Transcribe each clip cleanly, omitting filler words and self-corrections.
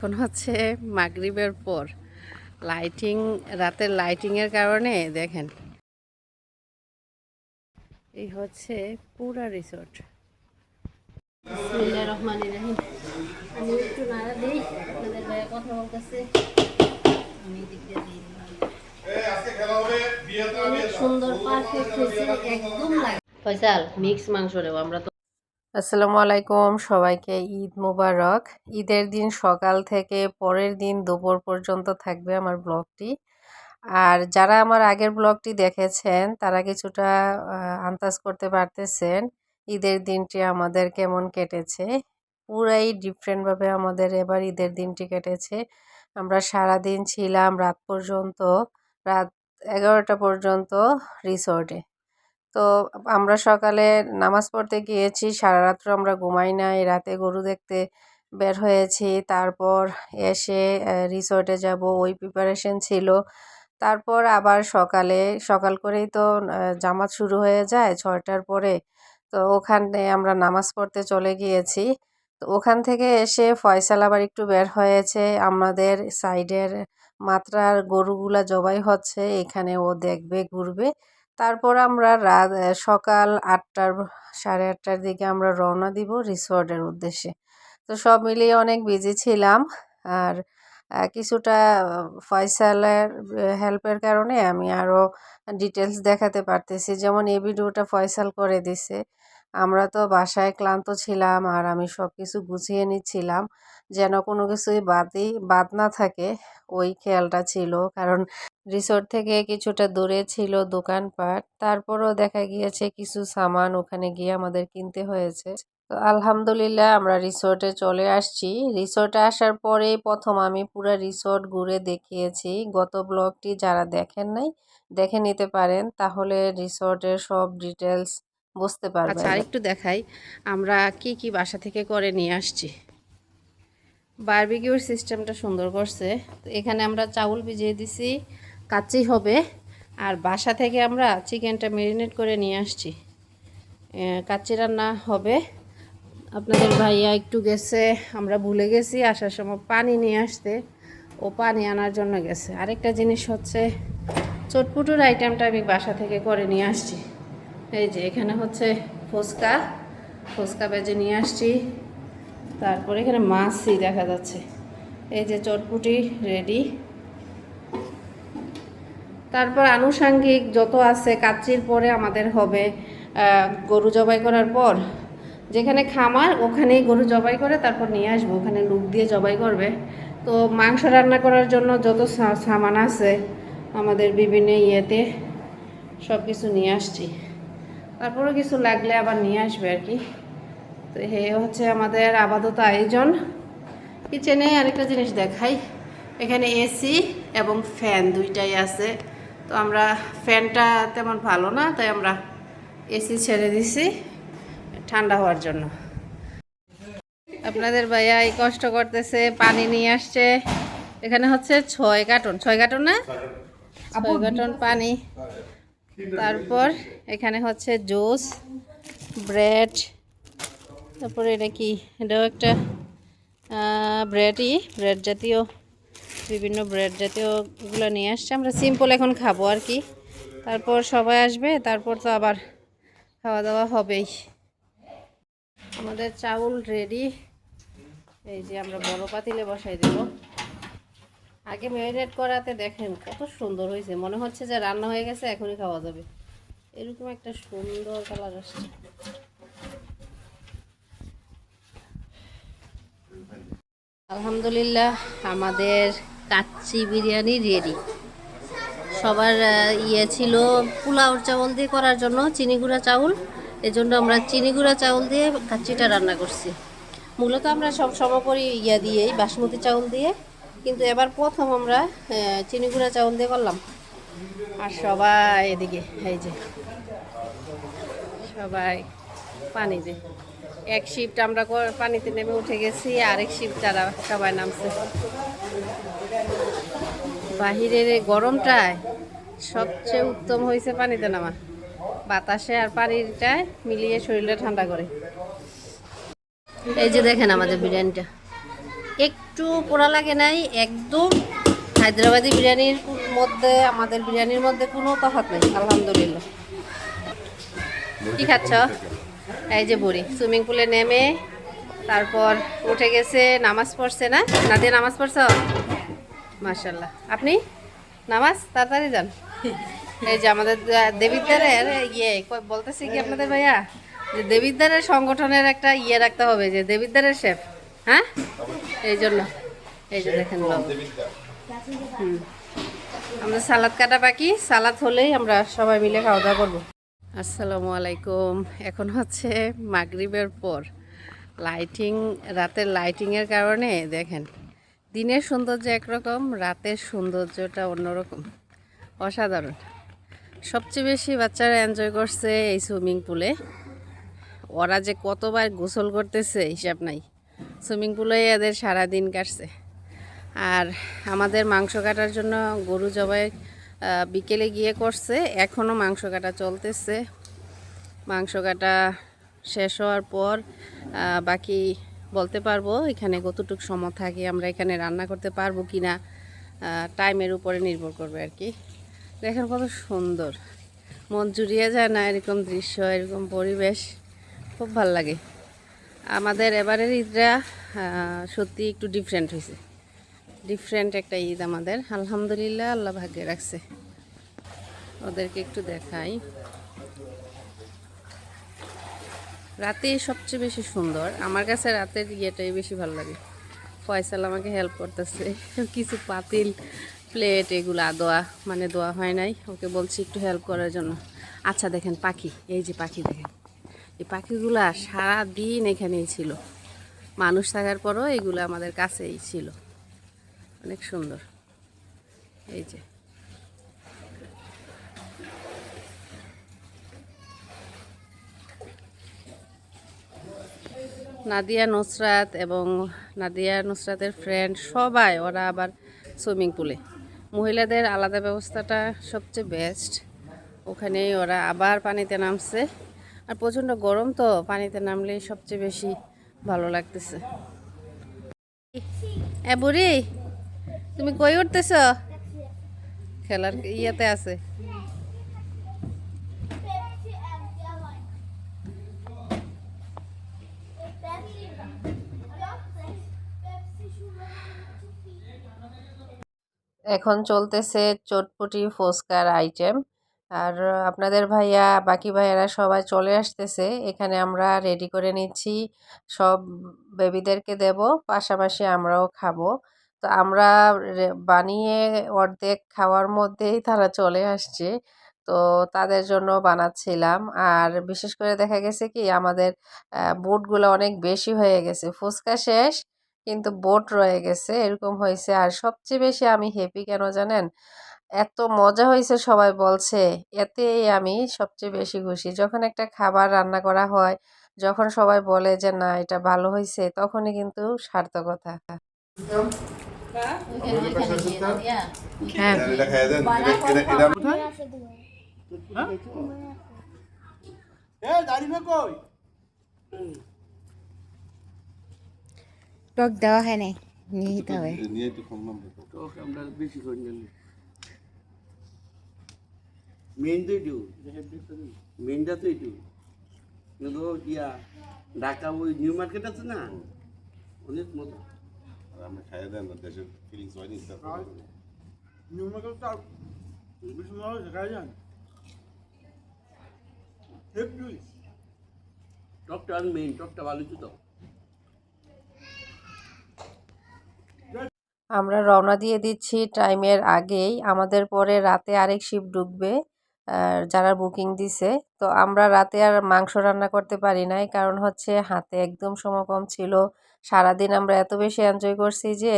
এখন হচ্ছে মাগরিবের পর লাইটিং, রাতের লাইটিংয়ের কারণে দেখেন এই হচ্ছে পুরা রিসোর্ট। বিসমিল্লাহির রহমানির রহিম। আমি একটু নাড়া দিই, আপনাদের ভাইয়া কথা বলতেছে, আমি দিক দিয়ে দিই। অনেক সুন্দর পারফেক্ট হয়েছে, একদম লাগে। ফয়সাল মিক্স মাংস দেবো আমরা তো। আসসালামু আলাইকুম, সবাইকে ঈদ মুবারক। ঈদের দিন সকাল থেকে পরের দিন দুপুর পর্যন্ত থাকবে আমার ব্লগটি। আর যারা আমার আগের ব্লগটি দেখেছেন তারা কিছুটা আন্দাজ করতে পারতেছেন ঈদের দিনটি আমাদের কেমন কেটেছে। পুরাই ডিফারেন্টভাবে আমাদের এবার ঈদের দিনটি কেটেছে। আমরা সারাদিন ছিলাম রাত পর্যন্ত, রাত 11টা পর্যন্ত রিসোর্টে। তো আমরা সকালে নামাজ পড়তে গিয়েছি, সারা রাত্র আমরা ঘুমাই নাই, রাতে গরু দেখতে বের হয়েছি। তারপর এসে রিসোর্টে যাব, ওই প্রিপারেশন ছিল। তারপর আবার সকাল করেই তো জামাত শুরু হয়ে যায় 6টার পরে। তো ওখানে আমরা নামাজ পড়তে চলে গিয়েছি। তো ওখান থেকে এসে ফয়সাল আবার একটু বের হয়েছে, আমাদের সাইডের মাত্রার গরুগুলা জবাই হচ্ছে, এখানে ও দেখবে, ঘুরবে। তারপর আমরা সকাল 8টার, 8:30টার দিকে আমরা রওনা দিব রিসোর্টের উদ্দেশ্যে। তো সব মিলিয়ে অনেক বিজি ছিলাম। আর কিছুটা ফয়সালের হেল্পের কারণে আমি আরও ডিটেলস দেখাতে পারতেছি। যেমন এই ভিডিওটা ফয়সাল করে দিছে। আমরা তো বাসায় ক্লান্ত ছিলাম আর আমি সব কিছু গুছিয়ে নিচ্ছিলাম যেন কোনো কিছুই বাদ না থাকে, ওই খেয়ালটা ছিল। কারণ রিসোর্ট থেকে কিছুটা দূরে ছিল দোকানপাট, তারপরও দেখা গিয়েছে কিছু সামান ওখানে গিয়ে আমাদের কিনতে হয়েছে। তো আলহামদুলিল্লাহ আমরা রিসোর্টে চলে আসছি। রিসোর্টে আসার পরেই প্রথম আমি পুরো রিসোর্ট ঘুরে দেখিয়েছি। গত ব্লগটি যারা দেখেন নাই দেখে নিতে পারেন, তাহলে রিসোর্টের সব ডিটেলস বুঝতে পারবেন। আচ্ছা, আরেকটু দেখাই আমরা কি কি বাসা থেকে করে নিয়ে আসছি। বারবিকিউর সিস্টেমটা সুন্দর করছে। তো এখানে আমরা চাউল ভিজিয়ে দিছি, কাচ্চি হবে। আর বাসা থেকে আমরা চিকেনটা ম্যারিনেট করে নিয়ে আসছি, কাচ্চি রান্না হবে। আপনাদের ভাইয়া একটু গেছে, আমরা ভুলে গেছি আসার সময় পানি নিয়ে আসতে, ও পানি আনার জন্য গেছে। আরেকটা জিনিস হচ্ছে চটপুটুর আইটেমটা আমি বাসা থেকে করে নিয়ে আসছি। এই যে এখানে হচ্ছে ফুচকা ভেজে নিয়ে আসছি। তারপরে এখানে মাছই দেখা যাচ্ছে। এই যে চটপুটি রেডি। তারপর আনুষাঙ্গিক যত আছে, কাচ্চির পরে আমাদের হবে গরু জবাই করার পর যেখানে খামার ওখানেই গরু জবাই করে তারপর নিয়ে আসবো, ওখানে লুক দিয়ে জবাই করবে। তো মাংস রান্না করার জন্য যত সামান আছে আমাদের বিভিন্ন ইয়েতে সব কিছু নিয়ে আসছি। তারপরেও কিছু লাগলে আবার নিয়ে আসবে আর কি। তো এই হচ্ছে আমাদের আপাতত আয়োজন। কিচেনে আরেকটা জিনিস দেখাই, এখানে এসি এবং ফ্যান দুইটাই আছে। তো আমরা ফ্যানটা তেমন ভালো না, তাই আমরা এসি ছেড়ে দিছি ঠান্ডা হওয়ার জন্য। আপনাদের ভাইয়া এই কষ্ট করতেছে, পানি নিয়ে আসছে। এখানে হচ্ছে 6 কার্টন না, 6 কার্টন পানি। তারপর এখানে হচ্ছে জুস, ব্রেড, তারপরে এটা কি, এটাও একটা ব্রেড জাতীয়, বিভিন্ন ব্রেড জাতীয়গুলো নিয়ে আসছে। আমরা সিম্পল এখন খাবো আর কি। তারপর সবাই আসবে, তারপর তো আবার খাওয়া দাওয়া হবেই। আমাদের চাউল রেডি। এই যে আমরা বড় পাতিলে বসাই দেব। আগে ম্যারিনেট করাতে দেখেন কত সুন্দর হয়েছে, মনে হচ্ছে যে রান্না হয়ে গেছে, এখনই খাওয়া যাবে, এরকম একটা সুন্দর কালার আসছে। আলহামদুলিল্লাহ আমাদের কাচ্চি বিরিয়ানি রেডি। সবার ছিল পোলাওর চাউল দিয়ে করার জন্য চিনি গুঁড়া চাউল, এজন্য আমরা চিনি গুঁড়া চাউল দিয়ে কাচ্চিটা রান্না করছি। মূলত আমরা সব সময় করি দিয়েই, বাসমতি চাউল দিয়ে, কিন্তু এবার প্রথম আমরা চিনি গুঁড়া চাউল দিয়ে করলাম। আর সবাই এদিকে এই যে সবাই পানিতে, এক শিফট আমরা পানিতে নেমে উঠে গেছি, আরেক শিফট তারা সবাই নামছে। বাহিরের এই গরমটায় সবচেয়ে উত্তম হয়েছে পানিতে নামা, বাতাসে আর পানিটায় মিলিয়ে শরীরটা ঠান্ডা করে। এই যে দেখেন আমাদের বিরিয়ানিটা একটু একটু পোড়া লাগে নাই, একদম হায়দ্রাবাদি বিরিয়ানির মধ্যে আমাদের বিরিয়ানির মধ্যে কোনো তফাৎ নেই আলহামদুলিল্লাহ। কি খাচ্ছ? এই যে বুড়ি সুইমিং পুলে নেমে তারপর উঠে গেছে, নামাজ পড়ছে না? নাদিয়া নামাজ পড়ছ? মাশাল্লাহ। আপনি নামাজ তাড়াতাড়ি যান। এই যে আমাদের দেবিদ্বারের বলতেছি কি আপনাদের ভাইয়া, যে দেবিদ্বারের সংগঠনের একটা রাখতে হবে, যে দেবিদ্বারের শেফ। হ্যাঁ, এই জন্য এই যে দেখেন আমাদের সালাদ কাটা বাকি, সালাদ হলেই আমরা সবাই মিলে খাওয়া দাওয়া করবো। আসসালামু আলাইকুম। এখন হচ্ছে মাগরিবের পর লাইটিং, রাতের লাইটিংয়ের কারণে দেখেন দিনের সৌন্দর্য একরকম, রাতের সৌন্দর্যটা অন্যরকম, অসাধারণ। সবচেয়ে বেশি বাচ্চারা এনজয় করছে এই সুইমিং পুলে। ওরা যে কতবার গোসল করতেছে হিসাব নাই, সুইমিং পুলে এদের সারাদিন কাটছে। আর আমাদের মাংস কাটার জন্য গরু জবাই বিকেলে গিয়ে করছে, এখনও মাংস কাটা চলতেছে। মাংস কাটা শেষ হওয়ার পর বাকি বলতে পারবো এখানে কতটুকু সময় থাকে, আমরা এখানে রান্না করতে পারবো কি না, টাইমের উপরে নির্ভর করবে আর কি। দেখেন কত সুন্দর, মন জুড়িয়ে যায় না এরকম দৃশ্য, এরকম পরিবেশ, খুব ভাল লাগে। আমাদের এবারের ঈদটা সত্যি একটু ডিফারেন্ট হয়েছে, ডিফারেন্ট একটা ঈদ আমাদের, আলহামদুলিল্লাহ। আল্লাহ ভাগ্যে রাখছে। ওদেরকে একটু দেখাই। রাতে সবচেয়ে বেশি সুন্দর আমার কাছে, রাতের ইয়েটাই বেশি ভালো লাগে। ফয়সাল আমাকে হেল্প করতেছে, কিছু পাতিল প্লেট এগুলো দোয়া মানে দোয়া হয় নাই, ওকে বলছি একটু হেল্প করার জন্য। আচ্ছা দেখেন পাখি, এই যে পাখি দেখেন, এই পাখিগুলা সারাদিন এখানেই ছিল, মানুষ থাকার পরও এগুলো আমাদের কাছেই ছিল, অনেক সুন্দর। এই যে নাদিয়া নুসরাত এবং নাদিয়া নুসরাতের ফ্রেন্ড সবাই, ওরা আবার সুইমিং পুলে, মহিলাদের আলাদা ব্যবস্থাটা সবচেয়ে বেস্ট, ওখানেই ওরা আবার পানিতে নামছে। আর প্রচণ্ড গরম তো, পানিতে নামলেই সবচেয়ে বেশি ভালো লাগতেছে। বুড়ি তুমি কই উঠতেছ? খেলার ইয়েতে আছে। এখন চলতেছে চটপটি ফুচকার আইটেম। আর আপনাদের ভাইয়া বাকি ভাইয়ারা সবাই চলে আসতেছে, এখানে আমরা রেডি করে নিচ্ছি, সব বেবিদেরকে দেব, পাশাপাশি আমরাও খাবো। তো আমরা বানিয়ে অর্ধেক খাওয়ার মধ্যেই তারা চলে আসছে, তো তাদের জন্য বানাচ্ছিলাম। আর বিশেষ করে দেখা গেছে কি আমাদের বুটগুলো অনেক বেশি হয়ে গেছে, ফুচকা শেষ কিন্তু বোট রয়ে গেছে, এরকম হয়েছে। আর সবচেয়ে বেশি আমি হ্যাপি কেন জানেন? এত মজা হয়েছে সবাই বলছে, এতেই আমি সবচেয়ে বেশি খুশি। যখন একটা খাবার রান্না করা হয়, যখন সবাই বলে যে না এটা ভালো হয়েছে, তখনই কিন্তু সার্থকতা। টক দেওয়া হয় নাই, নিয়ে নিতে হবে। মেন তো এটু, মেনটা তো এটু, কিন্তু ইয়া ঢাকা ওই নিউ মার্কেট আছে না, অনেক মজা। আমরা খাইয়ে দেন না, দেশের ফিলিংস হয়নি নিউ মার্কেট তো বেশি মজা হয়েছে, খাই যান টকটা মেইন, টকটা ভালো তো। আমরা রওনা দিয়ে দিচ্ছি টাইমের আগেই, আমাদের পরে রাতে আরেক শিপ ঢুকবে যারা বুকিং দিছে। তো আমরা রাতে আর মাংস রান্না করতে পারি নাই, কারণ হচ্ছে হাতে একদম সময় কম ছিল। সারাদিন আমরা এত বেশি এনজয় করছি যে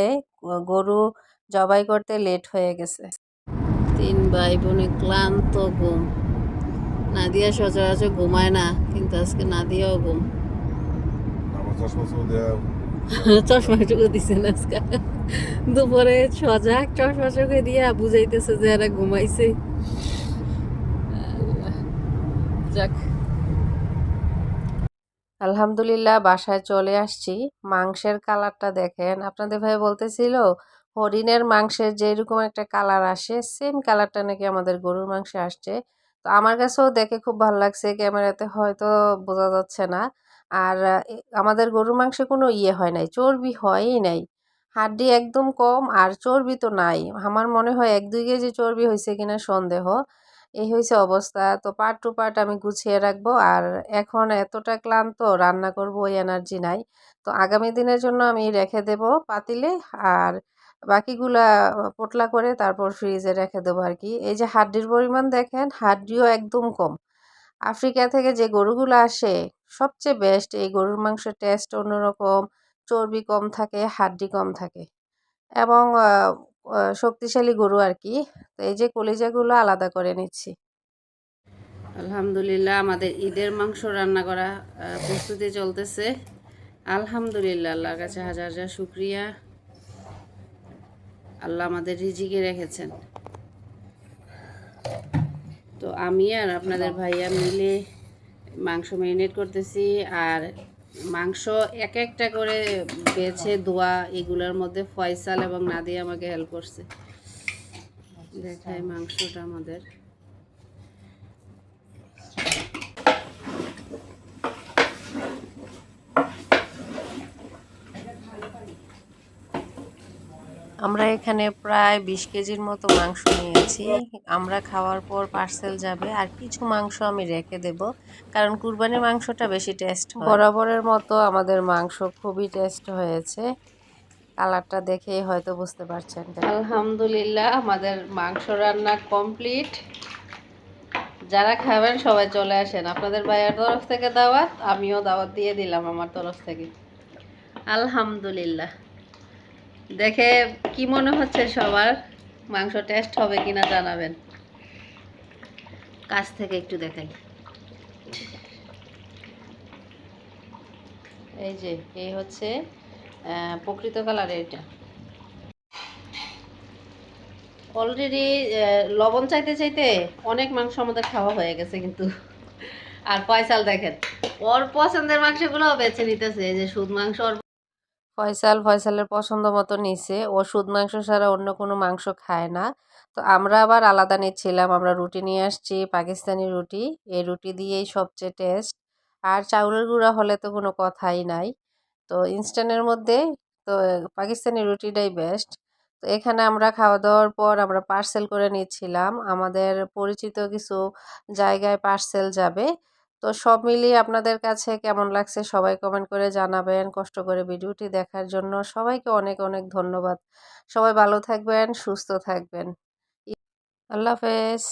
গরু জবাই করতে লেট হয়ে গেছে। 3 ভাই বোনে ক্লান্ত, ঘুম। নাদিয়া সচরাচর ঘুমায় না, কিন্তু আজকে নাদিয়াও ঘুম। চশমা চোখে দিছে না আজকে, দুপুরে সজাগ চশমা চোখে দিয়া বুঝাইতেছে যে এরা ঘুমাইছে। যাক, আলহামদুলিল্লাহ বাসায় চলে আসছি। মাংসের কালারটা দেখেন, আপনাদের ভাই বলতেছিল হরিণের মাংসের যেরকম একটা কালার আসে সেম কালারটা নাকি আমাদের গরুর মাংসে আসছে। তো আমার কাছেও দেখে খুব ভালো লাগছে, ক্যামেরাতে হয়তো বোঝা যাচ্ছে না। আর আমাদের গরুর মাংসে কোনো হয় নাই, চর্বি হয়ই নাই, হাড্ডি একদম কম আর চর্বি তো নাই। আমার মনে হয় 1-2 কেজি চর্বি হয়েছে কিনা সন্দেহ। এই হয়েছে অবস্থা। তো পার্ট টু পার্ট আমি গুছিয়ে রাখবো। আর এখন এতটা ক্লান্ত, রান্না করব ওই এনার্জি নাই। তো আগামী দিনের জন্য আমি রেখে দেব পাতিলে। আর বাকিগুলা পোটলা করে তারপর ফ্রিজে রেখে দেবো আর কি। এই যে হাড্ডির পরিমাণ দেখেন, হাড্ডিও একদম কম। আফ্রিকা থেকে যে গরুগুলো আসে সবচেয়ে বেস্ট এই গরুর মাংসের টেস্ট অন্যরকম, চর্বি কম থাকে, হাড্ডি কম থাকে এবং শক্তিশালী গরু আর কি। তো এই যে কলিজাগুলো আলাদা করে নিচ্ছি। আলহামদুলিল্লাহ আমাদের ঈদের মাংস রান্না করা প্রস্তুতি চলতেছে। আলহামদুলিল্লাহ, আল্লাহর কাছে হাজার হাজার শুকরিয়া। আল্লাহ আমাদের রিজিকে রেখেছেন। তো আমি আর আপনাদের ভাইয়া মিলে মাংস ম্যারিনেট করতেছি। আর মাংস এক একটা করে বেছে ধোয়া, এগুলোর মধ্যে ফয়সাল এবং নাদিয়া আমাকে হেল্প করছে। দেখায় মাংসটা আমাদের। আমরা এখানে প্রায় 20 কেজির মতো মাংস নিয়েছি। আমরা খাওয়ার পর পার্সেল যাবে, আর কিছু মাংস আমি রেখে দেব, কারণ কুরবানির মাংসটা বেশি টেস্ট হয়। বরাবরের মতো আমাদের মাংস খুবই টেস্ট হয়েছে, কালারটা দেখেই হয়তো বুঝতে পারছেন। আলহামদুলিল্লাহ আমাদের মাংস রান্না কমপ্লিট। যারা খাবেন সবাই চলে আসেন, আপনাদের ভাইয়ের তরফ থেকে দাওয়াত, আমিও দাওয়াত দিয়ে দিলাম আমার তরফ থেকে। আলহামদুলিল্লাহ। দেখে কি মনে হচ্ছে সবার? মাংস টেস্ট হবে কিনা জানাবেন। কাছ থেকে একটু দেখাই। এই যে এই হচ্ছে প্রকৃত কালারের এটা। অলরেডি লবণ চাইতে চাইতে অনেক মাংস আমাদের খাওয়া হয়ে গেছে কিন্তু। আর ফয়সাল দেখেন ওর পছন্দের মাংসগুলো বেছে নিতেছে। এই যে সুদ মাংস ফয়সালের পছন্দ মতো নিছে। ও সুদ মাংস ছাড়া অন্য কোনো মাংস খায় না। তো আমরা আবার আলাদা নিচ্ছিলাম। আমরা রুটি নিয়ে আসছি, পাকিস্তানি রুটি। এই রুটি দিয়েই সবচেয়ে টেস্ট। আর চাউলের গুঁড়া হলে তো কোনো কথাই নাই। তো ইনস্ট্যান্টের মধ্যে তো পাকিস্তানি রুটিটাই বেস্ট। তো এখানে আমরা খাওয়া দাওয়ার পর আমরা পার্সেল করে নিচ্ছিলাম। আমাদের পরিচিত কিছু জায়গায় পার্সেল যাবে। তো সব মিলিয়ে আপনাদের কাছে কেমন লাগছে সবাই কমেন্ট করে জানাবেন। কষ্ট করে ভিডিওটি দেখার জন্য সবাইকে অনেক অনেক ধন্যবাদ। সবাই ভালো থাকবেন, সুস্থ থাকবেন। আল্লাহ হাফেজ।